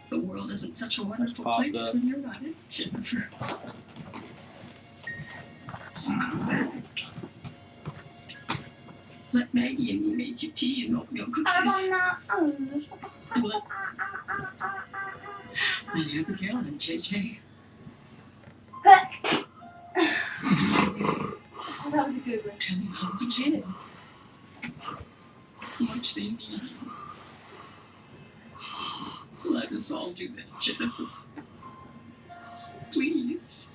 The world isn't such a wonderful popped place up. when you're not in it, Jennifer. So come back. Let Maggie and me make you tea and oatmeal cookies. And let Abigail and JJ. That was a good one. Tell you how much in it. How much they need you. Let us all do this, Jennifer. Please.